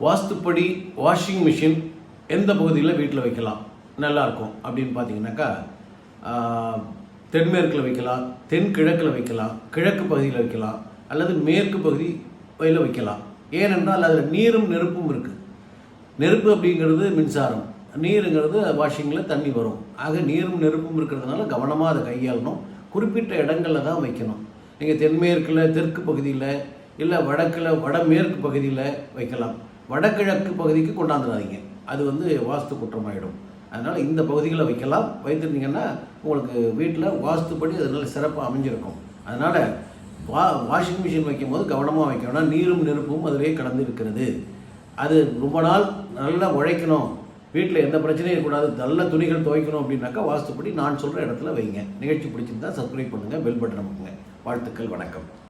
வாஸ்துப்படி washing machine எந்த பகுதியில் வீட்டில் வைக்கலாம் நல்லாயிருக்கும் அப்படின்னு பார்த்தீங்கன்னாக்கா, தென்மேற்கில் வைக்கலாம், தென்கிழக்கில் வைக்கலாம், கிழக்கு பகுதியில் வைக்கலாம், அல்லது மேற்கு பகுதியில் வைக்கலாம். ஏனென்றால் அதில் நீரும் நெருப்பும் இருக்குது. நெருப்பு அப்படிங்கிறது மின்சாரம், நீருங்கிறது வாஷிங்கில் தண்ணி வரும். ஆக நீரும் நெருப்பும் இருக்கிறதுனால கவனமாக அதை கையாளணும். குறிப்பிட்ட இடங்களில் தான் வைக்கணும். நீங்கள் தென்மேற்கில் தெற்கு பகுதியில், இல்லை வடக்கில் வடமேற்கு பகுதியில் வைக்கலாம். வடகிழக்கு பகுதிக்கு கொண்டாந்துடாதீங்க, அது வாஸ்து குற்றமாயிடும். அதனால் இந்த பகுதிகளை வைக்கலாம். வைத்திருந்தீங்கன்னா உங்களுக்கு வீட்டில் வாஸ்துப்படி அது நல்ல சிறப்பாக அமைஞ்சிருக்கும். அதனால் வாஷிங் மிஷின் வைக்கும் போது கவனமாக வைக்கணும். நீரும் நெருப்பும் அதிலே கலந்து இருக்கிறது. அது ரொம்ப நாள் நல்லா உழைக்கணும், வீட்டில் எந்த பிரச்சனையும் இருக்கக்கூடாது, நல்ல துணிகள் துவைக்கணும் அப்படின்னாக்கா வாஸ்துப்படி நான் சொல்கிற இடத்துல வைங்க. நிகழ்ச்சி பிடிச்சிருந்தா சப்ஸ்கிரைப் பண்ணுங்கள், பெல் பட்டன் அமுக்குங்க. வாழ்த்துக்கள், வணக்கம்.